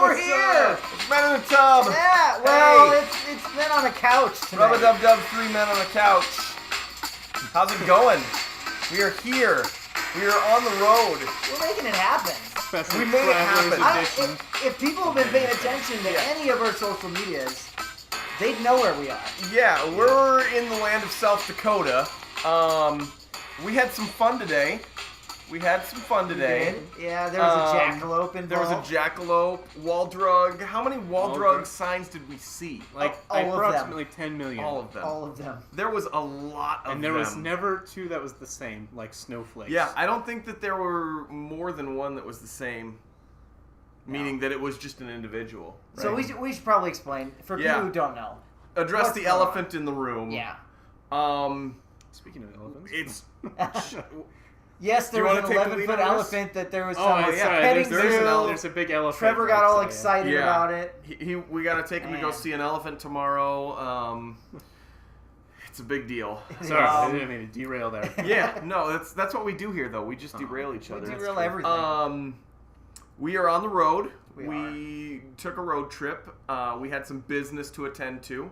we're here. It's Men in the Tub. Yeah, well, it's Men on a Couch tonight. Rub-a-dub-dub, 3 men on the couch. How's it going? We are here. We are on the road. We're making it happen. We made it happen. If people have been paying attention to any of our social medias, they'd know where we are. Yeah, we're in the land of South Dakota. We had some fun today. We did. Yeah, there was a jackalope involved. There was a jackalope, wall drug. How many wall drug signs did we see? Like approximately 10 million. All of them. All of them. There was a lot of them. And there was never two that was the same, like snowflakes. Yeah, I don't think that there were more than one that was the same. Meaning that it was just an individual. Right? So we should probably explain, for people who don't know. Address the elephant in the room. Yeah. Speaking of elephants. It's... Yes, there was an 11-foot elephant that there was petting zoo. There's a big elephant. Trevor got all excited about it. We got to take him to go see an elephant tomorrow. It's a big deal. Sorry, I didn't mean to derail there. Yeah, no, that's what we do here, though. We just derail each other. We derail everything. We are on the road. We took a road trip. We had some business to attend to.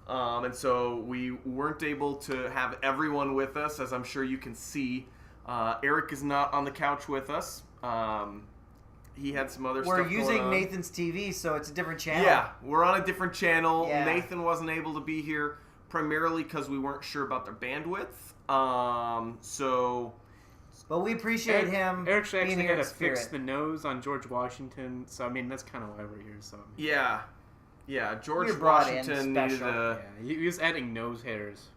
And so we weren't able to have everyone with us, as I'm sure you can see. Eric is not on the couch with us. He had some other stuff going on. We're using Nathan's TV, so it's a different channel. Yeah, we're on a different channel. Yeah. Nathan wasn't able to be here primarily because we weren't sure about their bandwidth. But we appreciate him. Eric being actually here had to in fix spirit. the nose on George Washington, so I mean that's kind of why we're here. So Yeah, George Washington needed a... Yeah, he was adding nose hairs.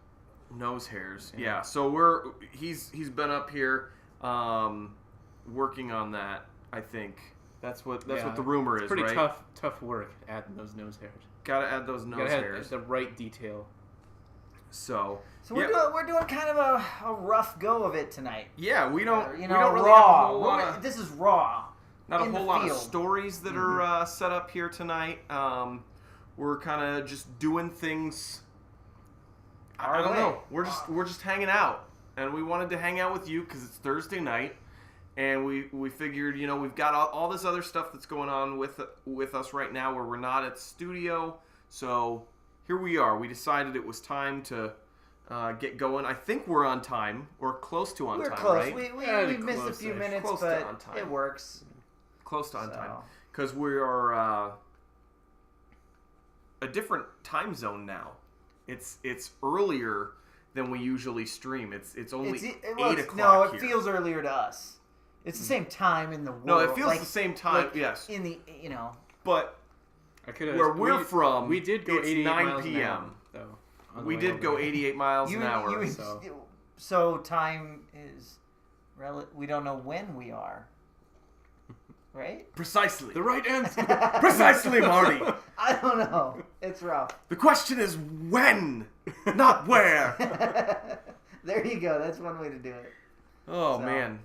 Nose hairs, yeah. So he's been up here working on that. I think that's what the rumor is. Pretty right? tough work adding those nose hairs. Gotta add those nose hairs. The right detail. So we're doing kind of a rough go of it tonight. Yeah, we don't really raw. have a whole lot. This is raw. Not a whole lot of stories that are set up here tonight. We're kind of just doing things. I don't know. We're just hanging out, and we wanted to hang out with you because it's Thursday night, and we figured we've got all this other stuff that's going on with us right now where we're not at the studio. So here we are. We decided it was time to get going. I think we're on time or close to on time. We're close. Right? We missed a few minutes, but it works. Close to on time because we are a different time zone now. It's earlier than we usually stream. It's only 8 o'clock. No, it here. feels earlier to us. It's the same time in the world. No, it feels the same time. Yes. In the But where we're from, we did go 88 9 miles p.m. an hour, though. We did go 88 miles an hour. So time is we don't know when we are. Right? Precisely. The right answer. Precisely, Marty. I don't know. It's rough. The question is when, not where. There you go. That's one way to do it. Oh, man.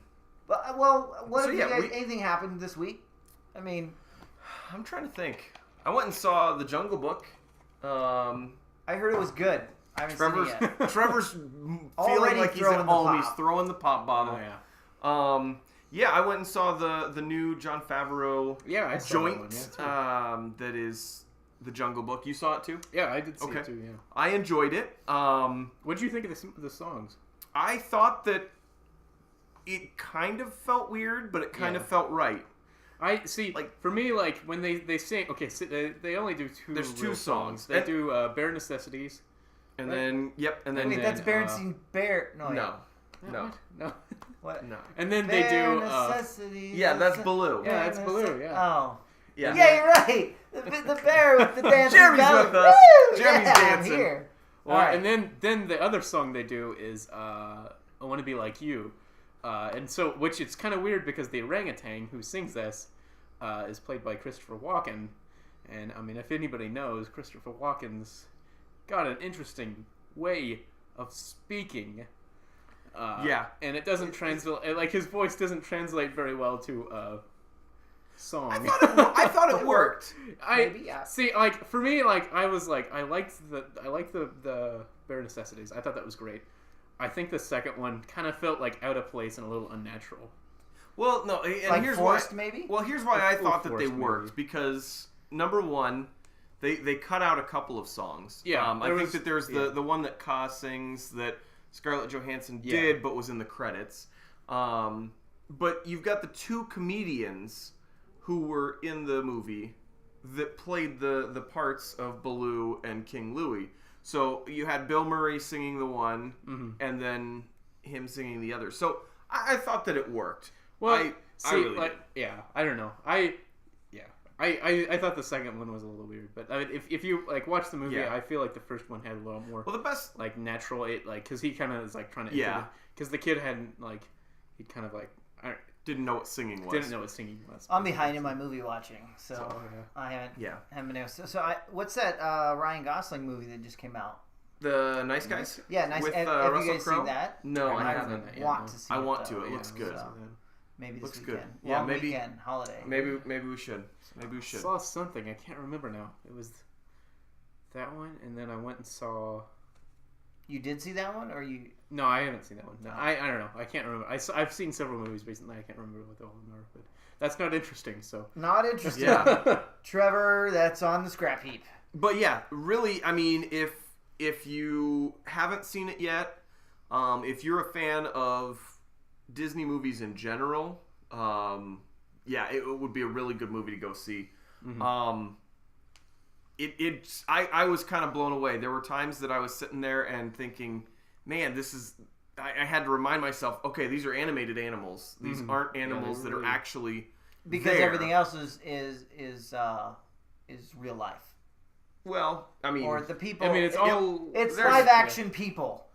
But what if you guys, anything happened this week? I mean, I'm trying to think. I went and saw The Jungle Book. I heard it was good. I haven't seen it yet. Trevor's feeling like he's at home. He's throwing the pop bottle. Oh, yeah. Yeah, I went and saw the new Jon Favreau joint that is The Jungle Book. You saw it too? Yeah, I did see it too, yeah. I enjoyed it. What did you think of the songs? I thought that it kind of felt weird, but it kind of felt right. I see, for me, when they sing, they only do two. There's two songs. They do Bare Necessities. And then, and then... Wait, that's Berenstein Bear... No. What? No. And then they do... Necessities. Yeah, that's Baloo. Yeah, that's Baloo, yeah. Oh. Yeah. Yeah, you're right. The bear with the dancing Jeremy's belly. with us. Woo! Jeremy's dancing. I'm here. Well, right. and then the other song they do is I Want to Be Like You. And so, which it's kind of weird because the orangutan who sings this is played by Christopher Walken. And, I mean, if anybody knows, Christopher Walken's got an interesting way of speaking. And it doesn't translate, his voice doesn't translate very well to song. I thought it worked. See, for me, I was I liked the Bare Necessities. I thought that was great. I think the second one kind of felt out of place and a little unnatural. Well, no, and Like here's forced, why. maybe? Well, here's why I thought that they forced, worked maybe. because number one, they cut out a couple of songs. Yeah, I think that there's the one that Ka sings that Scarlett Johansson did, but was in the credits. But you've got the two comedians who were in the movie that played the parts of Baloo and King Louie. So you had Bill Murray singing the one, and then him singing the other. So I thought that it worked. Well, I really did. I don't know. I thought the second one was a little weird, but I mean, if you like watch the movie, I feel like the first one had a lot more. Well, the best like natural, because he kind of is like trying to because the kid hadn't like he kind of like didn't know what singing was. didn't know what singing was. I'm behind in my movie watching, so I haven't been able to. So what's that Ryan Gosling movie that just came out? The Nice Guys. Yeah, Nice. With, have Russell you guys Crowe? seen that? No, I haven't. Want to see I it, want though. to. It looks good. So maybe this Looks weekend. good. Yeah, Long maybe weekend, holiday. Maybe we should. Maybe we should. I saw something. I can't remember now. It was that one, and then I went and saw. You did see that one, or you? No, I haven't seen that one. No, I don't know. I can't remember. I've seen several movies recently. I can't remember what all of them are, but that's not interesting. So Not interested. Yeah. Trevor, that's on the scrap heap. But yeah, really, I mean, if you haven't seen it yet, if you're a fan of Disney movies in general, it would be a really good movie to go see. Mm-hmm. I was kind of blown away. There were times that I was sitting there and thinking, man, this is. I had to remind myself, okay, these are animated animals. These aren't animals that are actually because there. everything else is real life. Well, I mean, or the people. I mean, it's all it's live action people.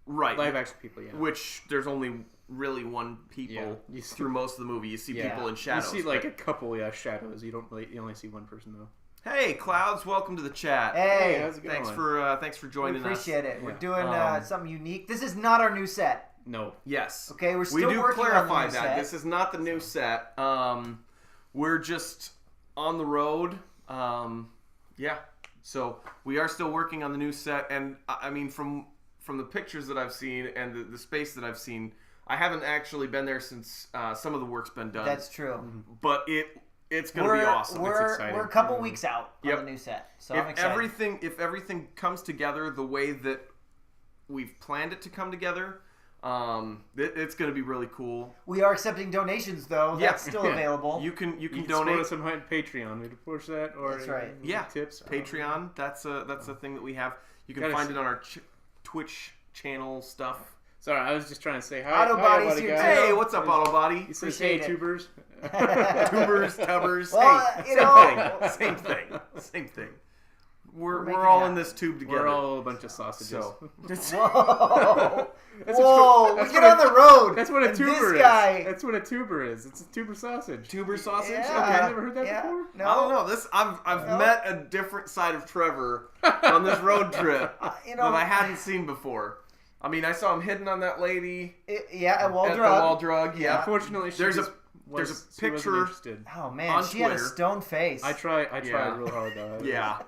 Right. Live action people, yeah. Which there's only really one people through most of the movie. You see people in shadows. You see like a couple shadows. You only see one person though. Hey, Clouds, welcome to the chat. Hey, how's it going? Thanks for joining us. We appreciate it. Yeah. We're doing something unique. This is not our new set. No. Yes. Okay, we're still we do working clarify on the new that set. this is not the new set. We're just on the road. So we are still working on the new set, and I mean from the pictures that I've seen and the space that I've seen, I haven't actually been there since some of the work's been done. That's true. But it's going to be awesome. We're It's exciting. a couple weeks out on the new set, so I'm excited. If everything comes together the way that we've planned it to come together, it's going to be really cool. We are accepting donations, though. That's still available. You can donate. Support us on Patreon. We can push that, or that's right. Tips. Patreon. That's a thing that we have. You can find it on our Twitch channel stuff. Sorry, I was just trying to say hi. Autobody's here, guys. Hey, what's up, Autobody? He says, hey, tubers. Tubers, tubbers. Well, Same thing. We're all in this tube together. We're all a bunch of sausages. Whoa! Whoa! We get on the road. That's what a tuber is. That's what a tuber is. It's a tuber sausage. Tuber sausage? Yeah. Okay. I've never heard that before. No. I don't know. I've met a different side of Trevor on this road trip that I hadn't seen before. I mean, I saw him hitting on that lady. At Wall the Wall Drug. Yeah. Unfortunately, there's a picture. Oh man, on she had a Twitter. stone face. I tried real hard though. Yeah.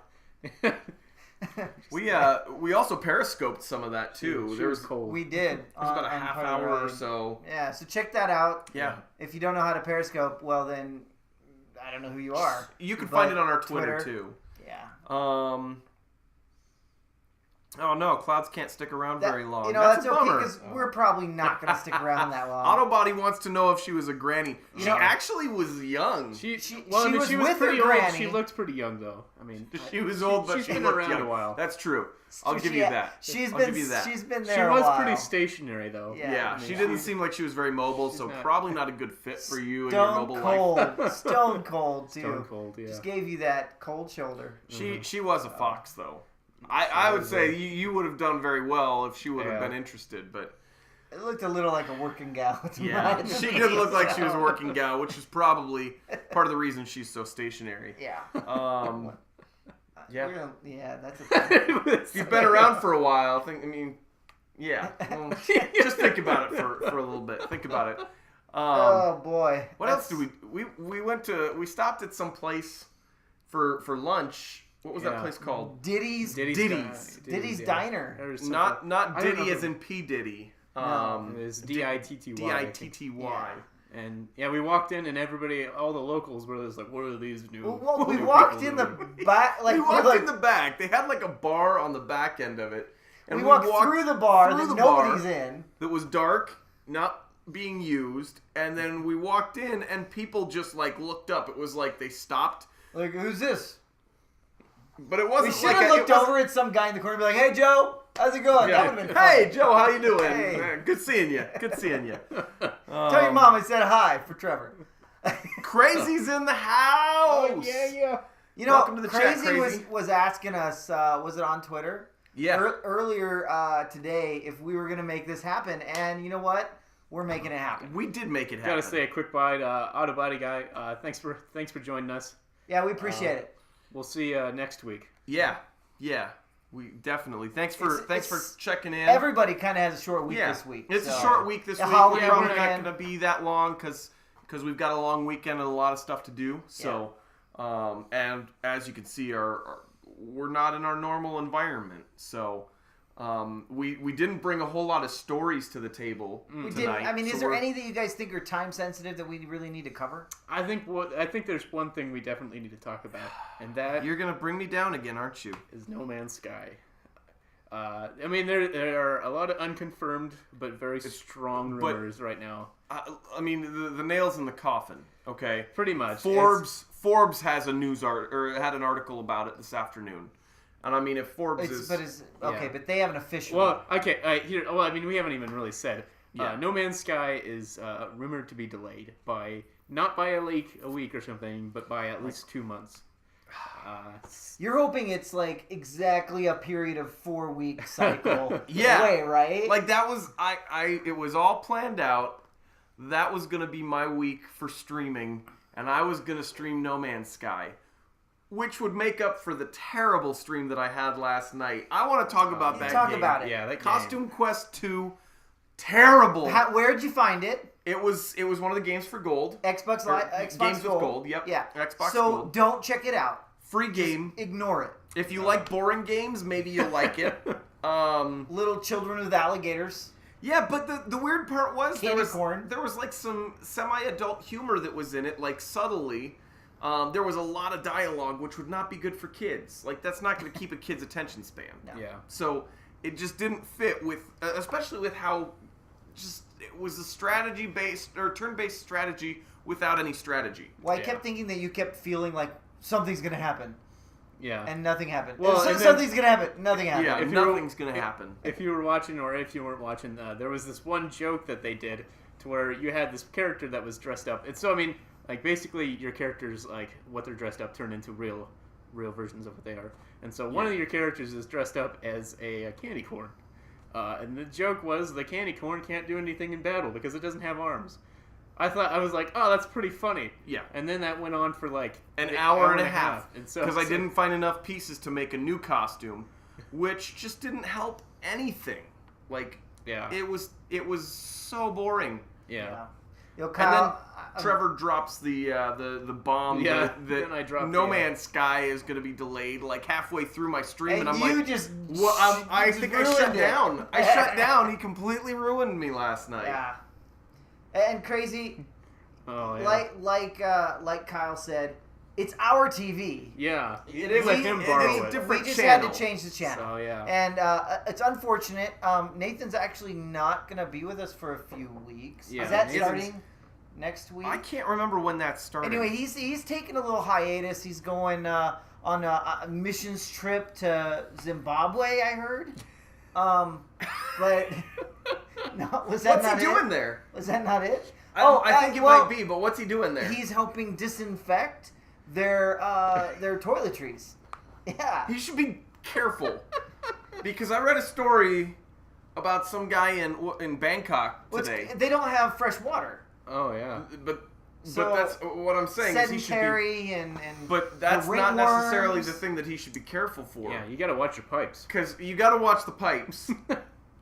We also periscoped some of that too. There was cold. We did. It was about a half hour or so. Yeah, so check that out. Yeah. If you don't know how to periscope, well then, I don't know who you are. You can find it on our Twitter too. Yeah. Oh no, Clouds can't stick around very long. That's a okay bummer. because we're probably not going to stick around that long. Autobody wants to know if she was a granny. She actually was young. She was with pretty her old. granny. She looked pretty young though. I mean, she was old, but she's she been looked around young. a while. That's true. I'll give you that. She's I'll been give you that. She's been there. She a was while. pretty stationary though. Yeah. She didn't seem like she was very mobile, so probably not a good fit for you and your mobile life. Stone cold too. Stone cold, yeah. Just gave you that cold shoulder. She was a fox though. I would say you would have done very well if she would have been interested, but it looked a little like a working gal. Yeah, she did look like she was a working gal, which is probably part of the reason she's so stationary. Yeah. Yeah. That's a thing. If you've been around for a while, just think about it for a little bit. Think about it. Oh boy. What else do we stopped at some place for lunch. What was that place called? Diddy's Diner. Not Diddy as in P Diddy. No. It's Ditty. Ditty. And yeah, we walked in, and all the locals were just like, "What are these new?" Well, we walked in the back. We walked in the back. They had like a bar on the back end of it, and we walked through the bar that nobody's in. That was dark, not being used, and then we walked in, and people just like looked up. It was like they stopped. Like, who's this? But it wasn't. We should have looked over at some guy in the corner and be like, "Hey, Joe, how's it going?" Yeah. That would have been fun. Hey, Joe, how you doing? Hey. Good seeing you. Good seeing you. Tell your mom I said hi for Trevor. Crazy's in the house. Oh, yeah. You know, Welcome to the chat, Crazy was asking us, was it on Twitter? Yeah. Earlier today, if we were going to make this happen. And you know what? We're making it happen. We did make it happen. Gotta say a quick bye to Auto Body Guy. Thanks for joining us. Yeah, we appreciate it. We'll see you next week. Yeah. We definitely. Thanks for checking in. Everybody kind of has a short week this week. It's a short week this week. We're probably not going to be that long because we've got a long weekend and a lot of stuff to do. So, and as you can see, we're not in our normal environment. So, we didn't bring a whole lot of stories to the table tonight. Didn't. I mean, is there any that you guys think are time sensitive that we really need to cover? I think there's one thing we definitely need to talk about, and that you're gonna bring me down again, aren't you? Is No Man's Sky. I mean, there are a lot of unconfirmed but very strong rumors right now. I mean, the nail's in the coffin. Okay, pretty much. Forbes has a had an article about it this afternoon. And I mean, if Forbes but they haven't officially. Well, okay, I mean, we haven't even really said. No Man's Sky is rumored to be delayed not by a week or something, but by at least 2 months. You're hoping it's like exactly a period of 4-week cycle away, right? Like that was it was all planned out. That was gonna be my week for streaming, and I was gonna stream No Man's Sky. Which would make up for the terrible stream that I had last night. I want to talk about that game. Talk about it. Yeah, that Costume game. Quest 2, terrible. Where'd you find it? It was one of the games for gold. Xbox Live, Xbox games Gold. with gold. Yep. Yeah. Xbox so Gold. Don't check it out. Free game. Just ignore it. If you like boring games, maybe you'll like it. Little children with alligators. Yeah, but the weird part was there was like some semi-adult humor that was in it, like subtly. There was a lot of dialogue, which would not be good for kids. Like, that's not going to keep a kid's attention span. No. Yeah. So, it just didn't fit with, especially with how it was a strategy-based, or turn-based strategy without any strategy. Well, I kept thinking that you kept feeling like something's going to happen. Yeah. And nothing happened. Well, something's going to happen. Nothing happened. Yeah, nothing's going to happen. If you were watching, or if you weren't watching, there was this one joke that they did to where you had this character that was dressed up. And so, I mean, like, basically, your characters, like, what they're dressed up turn into real versions of what they are. And so one of your characters is dressed up as a candy corn. And the joke was the candy corn can't do anything in battle because it doesn't have arms. I was like, oh, that's pretty funny. Yeah. And then that went on for, like, an hour and a half. Because I didn't find enough pieces to make a new costume, which just didn't help anything. Like, it was so boring. Yeah. Yo, Kyle, and then Trevor drops the bomb that No Man's Sky is going to be delayed like halfway through my stream, and I'm like, I think I shut down. I shut down. He completely ruined me last night. Yeah. And Crazy, like Kyle said, it's our TV. Yeah, it is. Let him borrow it. We just had to change the channel. So, yeah. And it's unfortunate. Nathan's actually not going to be with us for a few weeks. Yeah, is that starting next week? I can't remember when that started. Anyway, he's taking a little hiatus. He's going on a missions trip to Zimbabwe, I heard. But no, was that what's he doing there? Was that not it? I think it might be, but what's he doing there? He's helping disinfect their toiletries. Yeah. He should be careful. Because I read a story about some guy in Bangkok today. They don't have fresh water. Oh, yeah. But that's what I'm saying. Sedentary is he should be, and but that's not necessarily the thing that he should be careful for. Yeah, you got to watch your pipes. Because you got to watch the pipes.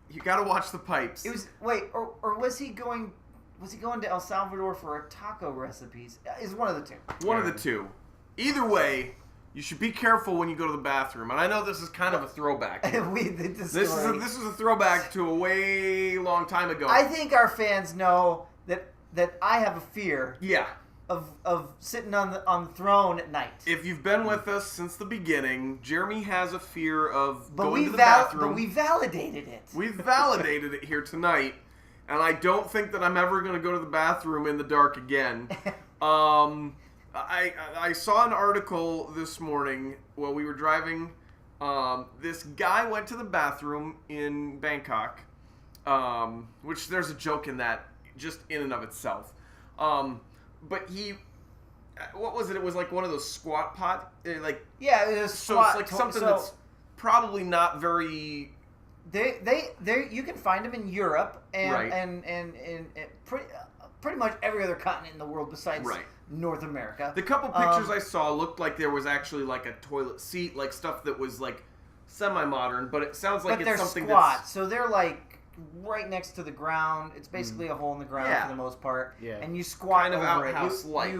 You got to watch the pipes. It was or was he going? Was he going to El Salvador for taco recipes? Is one of the two. One of the two. Either way, you should be careful when you go to the bathroom. And I know this is kind of a throwback. This is a throwback to a way long time ago. I think our fans know that that I have a fear. Yeah. Of sitting on the throne at night. If you've been with us since the beginning, Jeremy has a fear of going to the bathroom. But we validated it. We've validated it here tonight, and I don't think that I'm ever going to go to the bathroom in the dark again. I saw an article this morning while we were driving. This guy went to the bathroom in Bangkok, which there's a joke in that just in and of itself. But what was it? It was like one of those squat pot, like yeah, it was squat. So it's like something that's probably not very. They you can find them in Europe and right. and pretty much every other continent in the world besides right. North America. The couple pictures I saw looked like there was actually like a toilet seat, like stuff that was like semi-modern, but it sounds like it's something squat, that's... so they're like right next to the ground. It's basically a hole in the ground for the most part. Yeah. And you squat kind of over outhouse-like.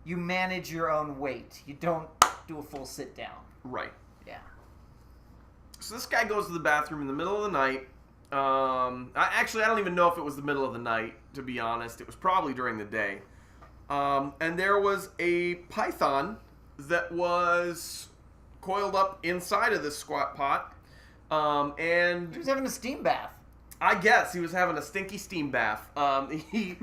You manage your own weight. You don't do a full sit down. Right. Yeah. So this guy goes to the bathroom in the middle of the night. I don't even know if it was the middle of the night, to be honest. It was probably during the day. And there was a python that was coiled up inside of this squat pot. And he was having a steam bath. I guess he was having a stinky steam bath. He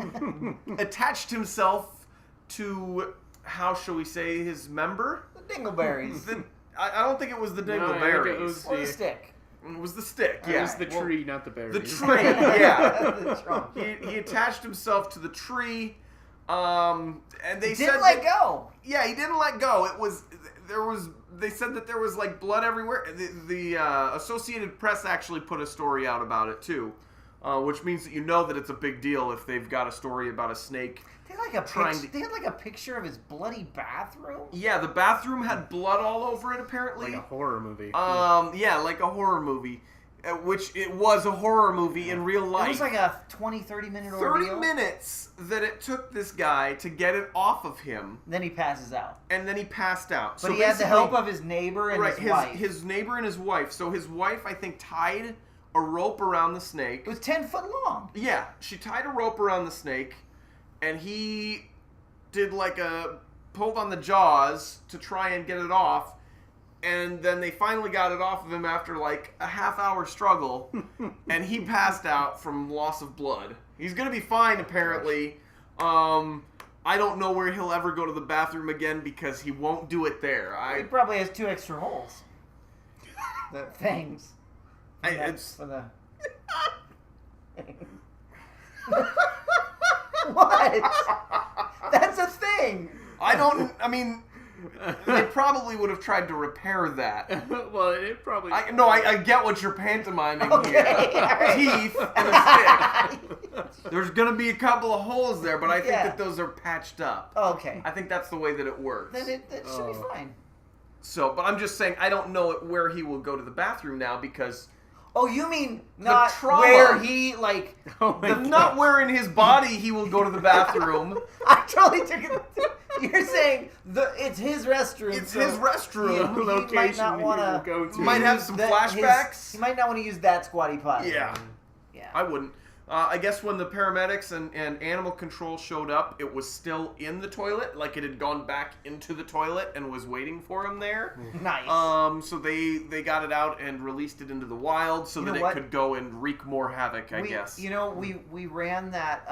attached himself to, how shall we say, his member? The dingleberries. I don't think it was the dingleberries. Or the stick. It was the stick, yeah. It was the tree, not the berries. The tree, yeah. The trunk. He attached himself to the tree, and they said didn't let go. Yeah, he didn't let go. They said that there was like blood everywhere. The Associated Press actually put a story out about it too, which means that you know that it's a big deal if they've got a story about a snake. They had like a picture of his bloody bathroom. Yeah, the bathroom had blood all over it apparently. Like a horror movie. Yeah, like a horror movie. Which it was a horror movie in real life. It was like a 20-30 minute 30 minutes that it took this guy to get it off of him. Then he passes out. And then he passed out. But he had the help of his neighbor and his wife. His neighbor and his wife. So his wife, I think, tied a rope around the snake. It was 10 foot long. Yeah. She tied a rope around the snake. And he did pulled on the jaws to try and get it off. And then they finally got it off of him after like a half-hour struggle, and he passed out from loss of blood. He's gonna be fine apparently. I don't know where he'll ever go to the bathroom again because he won't do it there. He probably has 2 extra holes. The fangs. For the... What? That's a thing. They probably would have tried to repair that. Well, it probably... I get what you're pantomiming here. Right. Teeth and a stick. There's going to be a couple of holes there, but I think that those are patched up. Okay. I think that's the way that it works. Then it should be fine. So, but I'm just saying, I don't know where he will go to the bathroom now because... Oh, you mean not trauma. where he, like... not where in his body he will go to the bathroom. I totally took it... You're saying it's his restroom. It's his restroom. He might not want to go to. Might have some flashbacks. He might not want to use that squatty potty. Yeah. I wouldn't. I guess when the paramedics and animal control showed up, it was still in the toilet, like it had gone back into the toilet and was waiting for him there. Nice. So they got it out and released it into the wild so that it could go and wreak more havoc, I guess. You know, we ran that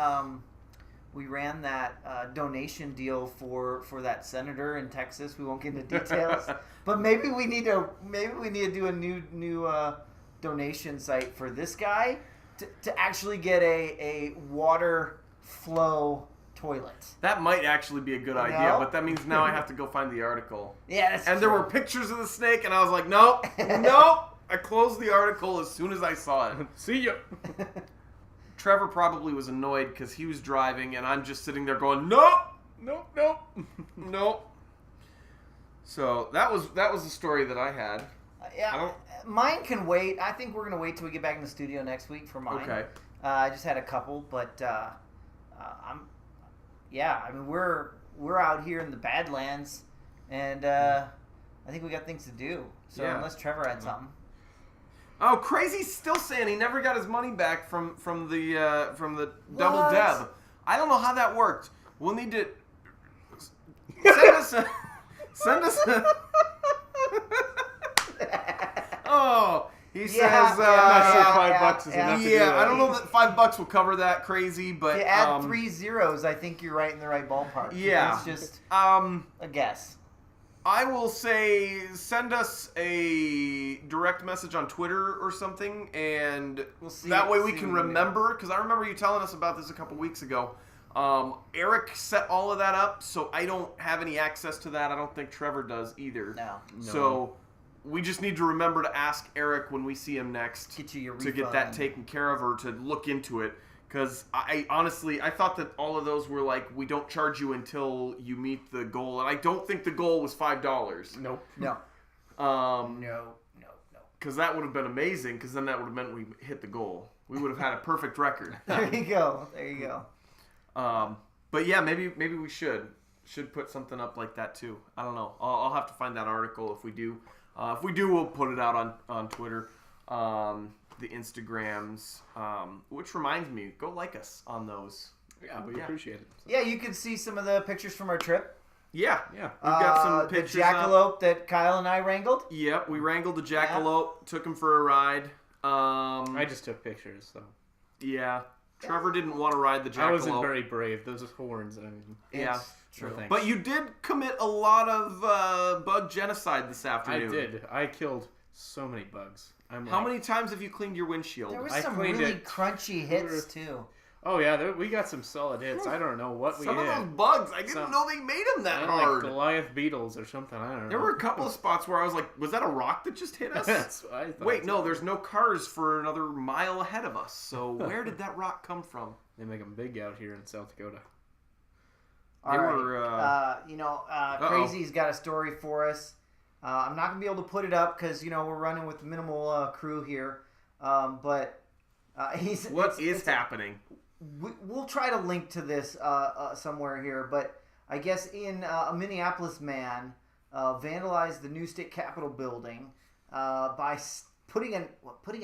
donation deal for that senator in Texas. We won't get into details, but maybe we need to do a new donation site for this guy to actually get a water flow toilet. That might actually be a good idea, but that means now I have to go find the article. Yeah, that's and true. There were pictures of the snake, and I was like, nope. I closed the article as soon as I saw it. See ya. Trevor probably was annoyed because he was driving, and I'm just sitting there going, nope. So that was the story that I had. Mine can wait. I think we're gonna wait till we get back in the studio next week for mine. Okay. I just had a couple, but we're out here in the Badlands, and I think we got things to do. So unless Trevor had something. Oh, Crazy's still saying he never got his money back from the Double Deb. I don't know how that worked. We'll need to send us a. Oh, he says. I'm not sure $5 is enough to do that. I don't know that $5 will cover that crazy, but to add 3 zeros, I think you're right in the right ballpark. Yeah, it's just a guess. I will say send us a direct message on Twitter or something, and that way we can remember. Because I remember you telling us about this a couple weeks ago. Eric set all of that up, so I don't have any access to that. I don't think Trevor does either. No. So we just need to remember to ask Eric when we see him next to get that taken care of or to look into it. Because I honestly thought that all of those were like, we don't charge you until you meet the goal. And I don't think the goal was $5. Nope. No. No. Because that would have been amazing, because then that would have meant we hit the goal. We would have had a perfect record. There you go. But yeah, maybe we should put something up like that too. I don't know. I'll have to find that article if we do. If we do, we'll put it out on Twitter. The Instagrams, which reminds me, go like us on those. Yeah, we appreciate it. So. Yeah, you can see some of the pictures from our trip. Yeah. We've got some pictures. The jackalope that Kyle and I wrangled. Yep, we wrangled the jackalope, took him for a ride. I just took pictures, so. Yeah. Trevor didn't want to ride the jackalope. I wasn't very brave. Those horns. I mean, yeah. True. No, but you did commit a lot of bug genocide this afternoon. I did. I killed so many bugs. How many times have you cleaned your windshield? There were some really crunchy hits, too. Oh, yeah. We got some solid hits. I don't know what we hit. Some of those bugs, I didn't know they made them that hard. Like Goliath beetles or something. I don't know. There were a couple of spots where I was like, was that a rock that just hit us? That's what I thought. Wait, no, there's no cars for another mile ahead of us. So where did that rock come from? They make them big out here in South Dakota. Crazy's got a story for us. I'm not going to be able to put it up because, we're running with minimal crew here. What is happening? We'll try to link to this somewhere here, but I guess in a Minneapolis man vandalized the new state capitol building by putting a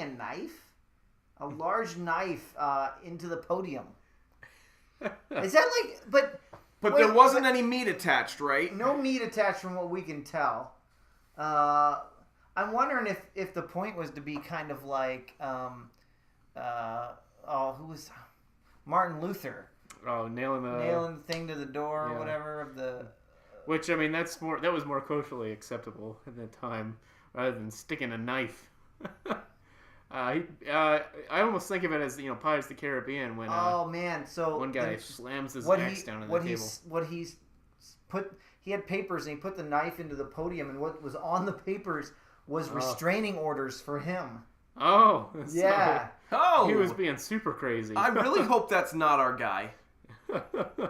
knife, a large knife, into the podium. Is that like? But there wasn't any meat attached, right? No meat attached, from what we can tell. I'm wondering if the point was to be kind of like, who was Martin Luther? Oh, nailing the thing to the door or whatever of the. Which, I mean, that was more culturally acceptable at the time, rather than sticking a knife. I almost think of it as Pirates of the Caribbean when one guy slams his axe down on the table. He had papers and he put the knife into the podium, and what was on the papers was restraining orders for him. Oh, yeah. Oh, he was being super crazy. I really hope that's not our guy.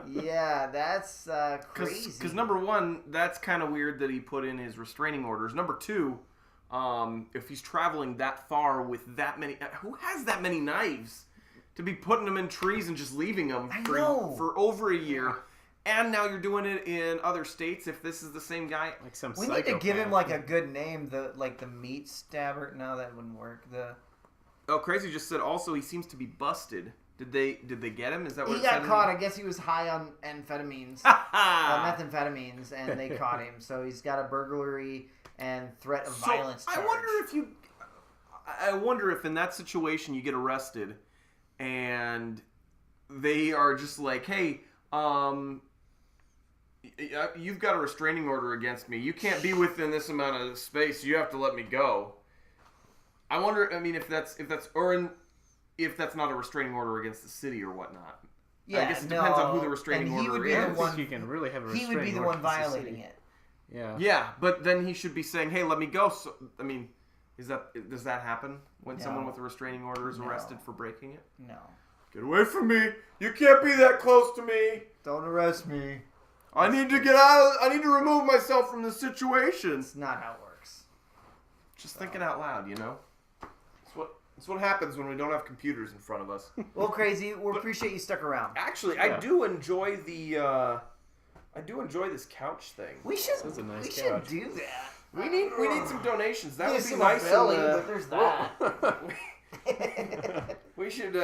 Yeah, that's crazy. Because number one, that's kind of weird that he put in his restraining orders. Number two, if he's traveling that far with that many, who has that many knives to be putting them in trees and just leaving them for over a year? And now you're doing it in other states. If this is the same guy, like some we need to give him like a good name, the meat stabber. No, that wouldn't work. Crazy just said also he seems to be busted. Did they get him? Is that what he got caught? I guess he was high on amphetamines, methamphetamines, and they caught him. So he's got a burglary and threat of violence charge. I wonder if in that situation you get arrested, and they are just like, hey, you've got a restraining order against me. You can't be within this amount of space. You have to let me go. I wonder. I mean, if that's not a restraining order against the city or whatnot. Yeah, I guess it depends on who the restraining order is. I don't think you can really have a restraining order. He would be the one violating it. Yeah. Yeah, but then he should be saying, "Hey, let me go." So, I mean, does that happen when someone with a restraining order is arrested for breaking it? No. Get away from me! You can't be that close to me! Don't arrest me. I need to get out. I need to remove myself from the situation. It's not how it works. Just thinking out loud, It's what happens when we don't have computers in front of us. Well, Crazy, we appreciate you stuck around. Actually, I do enjoy this couch thing. We should. This is a nice we couch. should do that. We need some donations. That would be some nice. belly, but there's that. We should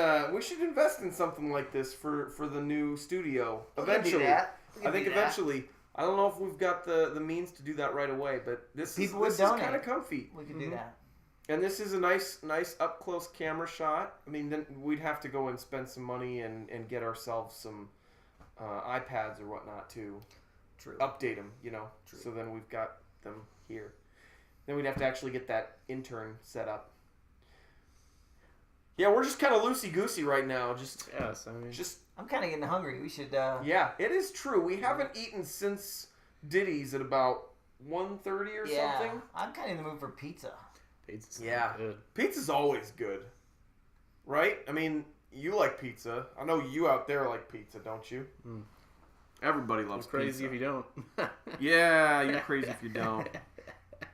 invest in something like this for the new studio eventually. I think eventually. I don't know if we've got the means to do that right away, but this is kind of comfy. We could do that. And this is a nice up close camera shot. I mean, then we'd have to go and spend some money and get ourselves some iPads or whatnot to update them, True. So then we've got them here. Then we'd have to actually get that intern set up. Yeah, we're just kind of loosey-goosey right now. I'm kind of getting hungry. We should... Yeah, it is true. We haven't eaten since Diddy's at about 1:30 or something. I'm kind of in the mood for pizza. Pizza's good. Pizza's always good. Right? I mean, you like pizza. I know you out there like pizza, don't you? Mm. Everybody loves pizza. You're crazy if you don't. Yeah, you're crazy if you don't.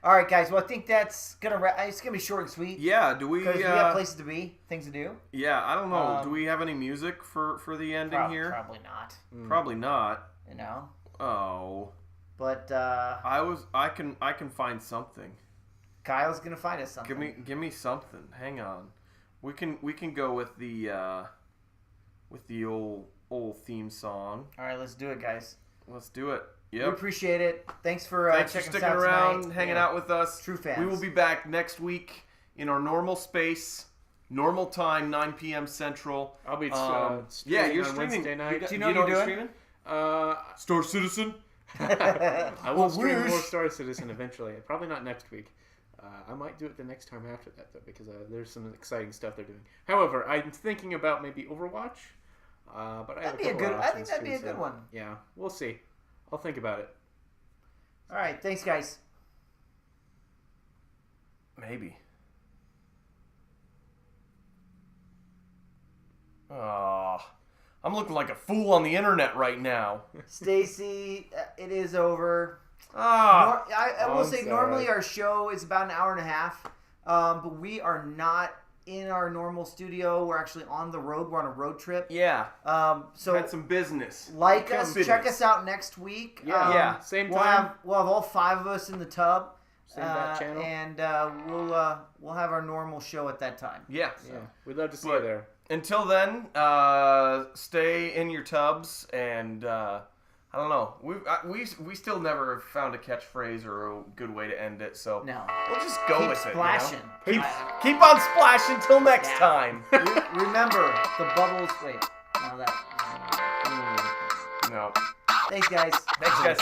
All right, guys. Well, I think that's it's gonna be short and sweet. Yeah. Do we? Because we got places to be, things to do. Yeah, I don't know. Do we have any music for the ending here? Probably not. Probably not. Oh. But I can find something. Kyle's gonna find us something. Give me something. Hang on. We can go with the old theme song. All right, let's do it, guys. Let's do it. Yep. We appreciate it. Thanks for sticking around, tonight. hanging out with us. True fans. We will be back next week in our normal space, normal time, 9 p.m. Central. I'll be you're on streaming Wednesday night. Do you know what you're doing? Star Citizen. I will stream more Star Citizen eventually. Probably not next week. I might do it the next time after that, though, because there's some exciting stuff they're doing. However, I'm thinking about maybe Overwatch. But I think that'd be a good one. Yeah, we'll see. I'll think about it. All right, thanks, guys. Maybe. I'm looking like a fool on the internet right now. Stacy, it is over. I will say, normally our show is about an hour and a half, but we are not in our normal studio. We're actually on the road. We're on a road trip. Yeah. So had some business. Check us out next week. Yeah. Same time. We'll have all 5 of us in the tub. Same that channel. And we'll have our normal show at that time. Yeah. So. Yeah. We'd love to see you there. Until then, stay in your tubs and. I don't know. We still never found a catchphrase or a good way to end it, so we'll just go with splashing. it. Keep on splashing till next time. Remember the bubbles. Wait, no. No. Thanks, guys. Thanks, guys.